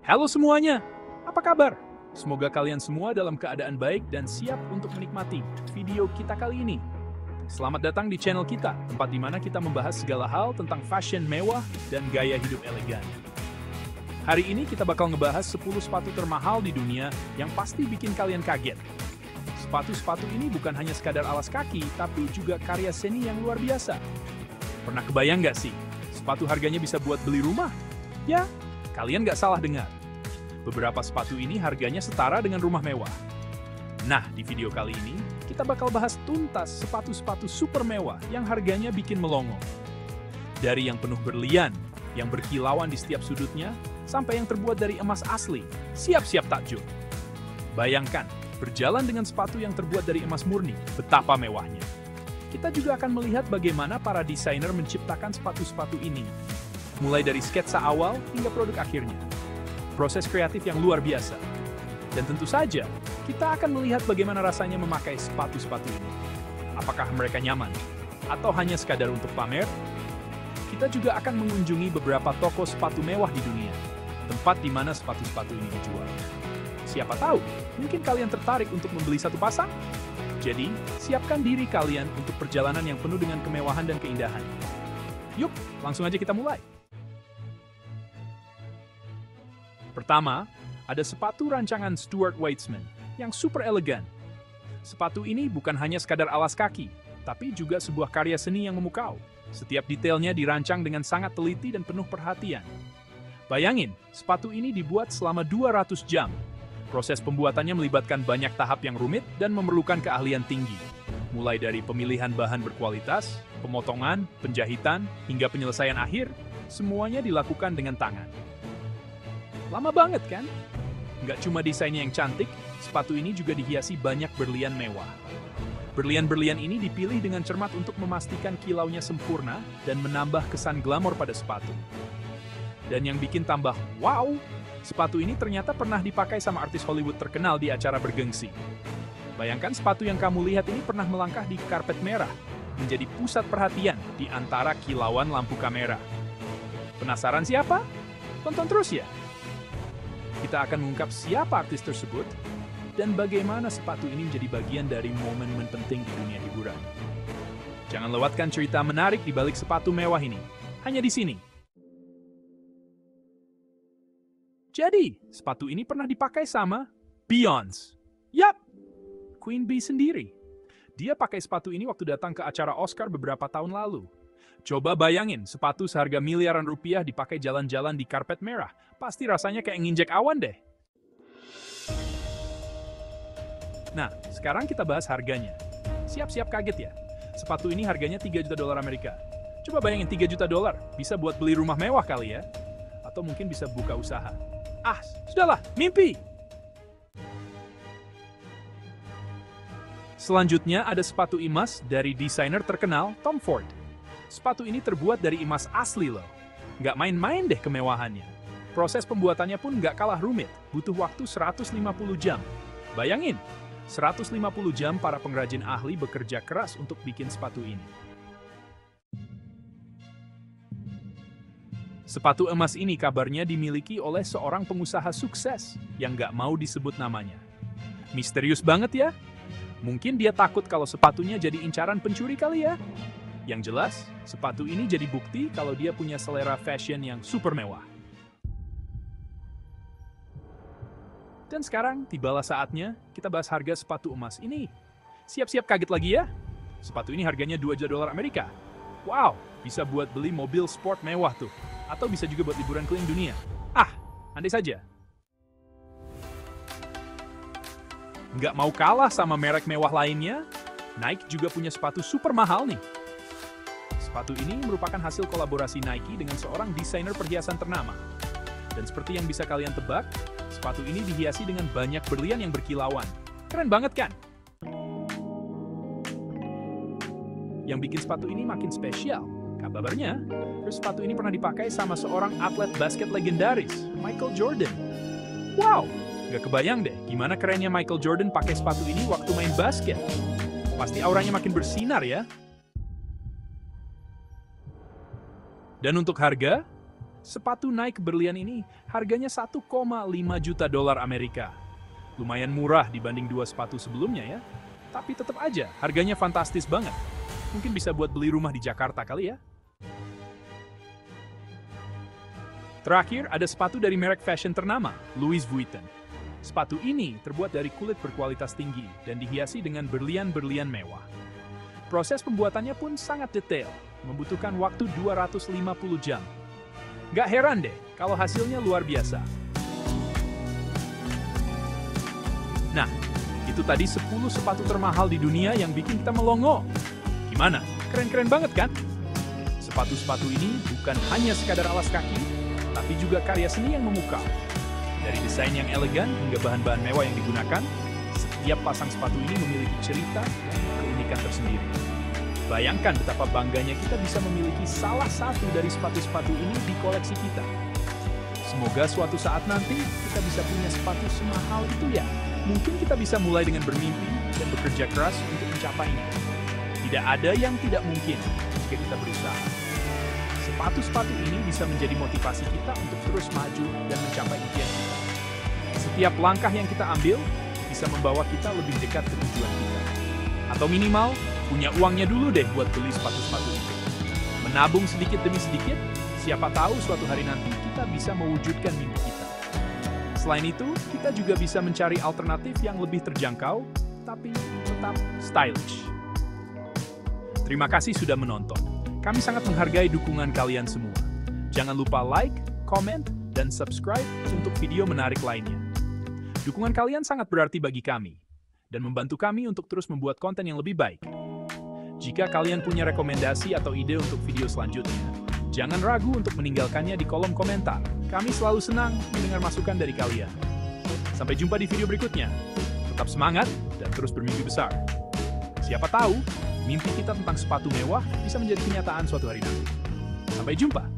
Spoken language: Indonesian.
Halo semuanya, apa kabar? Semoga kalian semua dalam keadaan baik dan siap untuk menikmati video kita kali ini. Selamat datang di channel kita, tempat di mana kita membahas segala hal tentang fashion mewah dan gaya hidup elegan. Hari ini kita bakal ngebahas 10 sepatu termahal di dunia yang pasti bikin kalian kaget. Sepatu-sepatu ini bukan hanya sekadar alas kaki, tapi juga karya seni yang luar biasa. Pernah kebayang nggak sih, sepatu harganya bisa buat beli rumah? Ya, kalian nggak salah dengar. Beberapa sepatu ini harganya setara dengan rumah mewah. Nah, di video kali ini, kita bakal bahas tuntas sepatu-sepatu super mewah yang harganya bikin melongo. Dari yang penuh berlian, yang berkilauan di setiap sudutnya, sampai yang terbuat dari emas asli, siap-siap takjub. Bayangkan, berjalan dengan sepatu yang terbuat dari emas murni, betapa mewahnya. Kita juga akan melihat bagaimana para desainer menciptakan sepatu-sepatu ini, mulai dari sketsa awal hingga produk akhirnya. Proses kreatif yang luar biasa. Dan tentu saja, kita akan melihat bagaimana rasanya memakai sepatu-sepatu ini. Apakah mereka nyaman? Atau hanya sekadar untuk pamer? Kita juga akan mengunjungi beberapa toko sepatu mewah di dunia, tempat di mana sepatu-sepatu ini dijual. Siapa tahu, mungkin kalian tertarik untuk membeli satu pasang? Jadi, siapkan diri kalian untuk perjalanan yang penuh dengan kemewahan dan keindahan. Yuk, langsung aja kita mulai. Pertama, ada sepatu rancangan Stuart Weitzman yang super elegan. Sepatu ini bukan hanya sekadar alas kaki, tapi juga sebuah karya seni yang memukau. Setiap detailnya dirancang dengan sangat teliti dan penuh perhatian. Bayangin, sepatu ini dibuat selama 200 jam. Proses pembuatannya melibatkan banyak tahap yang rumit dan memerlukan keahlian tinggi. Mulai dari pemilihan bahan berkualitas, pemotongan, penjahitan, hingga penyelesaian akhir, semuanya dilakukan dengan tangan. Lama banget kan? Nggak cuma desainnya yang cantik, sepatu ini juga dihiasi banyak berlian mewah. Berlian-berlian ini dipilih dengan cermat untuk memastikan kilaunya sempurna dan menambah kesan glamor pada sepatu. Dan yang bikin tambah wow, sepatu ini ternyata pernah dipakai sama artis Hollywood terkenal di acara bergengsi. Bayangkan sepatu yang kamu lihat ini pernah melangkah di karpet merah, menjadi pusat perhatian di antara kilauan lampu kamera. Penasaran siapa? Tonton terus ya! Kita akan mengungkap siapa artis tersebut dan bagaimana sepatu ini menjadi bagian dari momen-momen penting di dunia hiburan. Jangan lewatkan cerita menarik di balik sepatu mewah ini, hanya di sini. Jadi, sepatu ini pernah dipakai sama Beyoncé. Yap, Queen Bee sendiri. Dia pakai sepatu ini waktu datang ke acara Oscar beberapa tahun lalu. Coba bayangin, sepatu seharga miliaran rupiah dipakai jalan-jalan di karpet merah. Pasti rasanya kayak nginjek awan deh. Nah, sekarang kita bahas harganya. Siap-siap kaget ya. Sepatu ini harganya 3 juta dolar Amerika. Coba bayangin 3 juta dolar, bisa buat beli rumah mewah kali ya. Atau mungkin bisa buka usaha. Ah, sudahlah, mimpi! Selanjutnya ada sepatu emas dari desainer terkenal Tom Ford. Sepatu ini terbuat dari emas asli loh. Nggak main-main deh kemewahannya. Proses pembuatannya pun nggak kalah rumit, butuh waktu 150 jam. Bayangin, 150 jam para pengrajin ahli bekerja keras untuk bikin sepatu ini. Sepatu emas ini kabarnya dimiliki oleh seorang pengusaha sukses yang nggak mau disebut namanya. Misterius banget ya? Mungkin dia takut kalau sepatunya jadi incaran pencuri kali ya? Yang jelas, sepatu ini jadi bukti kalau dia punya selera fashion yang super mewah. Dan sekarang, tibalah saatnya kita bahas harga sepatu emas ini. Siap-siap kaget lagi ya? Sepatu ini harganya 2 juta dolar Amerika. Wow, bisa buat beli mobil sport mewah tuh. Atau bisa juga buat liburan keliling dunia. Ah, andai saja. Nggak mau kalah sama merek mewah lainnya, Nike juga punya sepatu super mahal nih. Sepatu ini merupakan hasil kolaborasi Nike dengan seorang desainer perhiasan ternama. Dan seperti yang bisa kalian tebak, sepatu ini dihiasi dengan banyak berlian yang berkilauan. Keren banget kan? Yang bikin sepatu ini makin spesial, kabarnya, sepatu ini pernah dipakai sama seorang atlet basket legendaris, Michael Jordan. Wow, gak kebayang deh gimana kerennya Michael Jordan pakai sepatu ini waktu main basket. Pasti auranya makin bersinar ya. Dan untuk harga, Sepatu Nike berlian ini harganya 1,5 juta dolar Amerika. Lumayan murah dibanding dua sepatu sebelumnya ya. Tapi tetap aja harganya fantastis banget. Mungkin bisa buat beli rumah di Jakarta kali ya. Terakhir, ada sepatu dari merek fashion ternama, Louis Vuitton. Sepatu ini terbuat dari kulit berkualitas tinggi dan dihiasi dengan berlian-berlian mewah. Proses pembuatannya pun sangat detail, membutuhkan waktu 250 jam. Gak heran deh kalau hasilnya luar biasa. Nah, itu tadi 10 sepatu termahal di dunia yang bikin kita melongo. Gimana? Keren-keren banget kan? Sepatu-sepatu ini bukan hanya sekadar alas kaki, tapi juga karya seni yang memukau. Dari desain yang elegan hingga bahan-bahan mewah yang digunakan, setiap pasang sepatu ini memiliki cerita dan keunikan tersendiri. Bayangkan betapa bangganya kita bisa memiliki salah satu dari sepatu-sepatu ini di koleksi kita. Semoga suatu saat nanti kita bisa punya sepatu semahal itu ya. Mungkin kita bisa mulai dengan bermimpi dan bekerja keras untuk mencapainya. Tidak ada yang tidak mungkin jika kita berusaha. Sepatu-sepatu ini bisa menjadi motivasi kita untuk terus maju dan mencapai impian kita. Setiap langkah yang kita ambil bisa membawa kita lebih dekat ke tujuan kita. Atau minimal, punya uangnya dulu deh buat beli sepatu-sepatu itu. Menabung sedikit demi sedikit, siapa tahu suatu hari nanti kita bisa mewujudkan mimpi kita. Selain itu, kita juga bisa mencari alternatif yang lebih terjangkau, tapi tetap stylish. Terima kasih sudah menonton. Kami sangat menghargai dukungan kalian semua. Jangan lupa like, comment, dan subscribe untuk video menarik lainnya. Dukungan kalian sangat berarti bagi kami, dan membantu kami untuk terus membuat konten yang lebih baik. Jika kalian punya rekomendasi atau ide untuk video selanjutnya, jangan ragu untuk meninggalkannya di kolom komentar. Kami selalu senang mendengar masukan dari kalian. Sampai jumpa di video berikutnya. Tetap semangat dan terus bermimpi besar. Siapa tahu, mimpi kita tentang sepatu mewah bisa menjadi kenyataan suatu hari nanti. Sampai jumpa!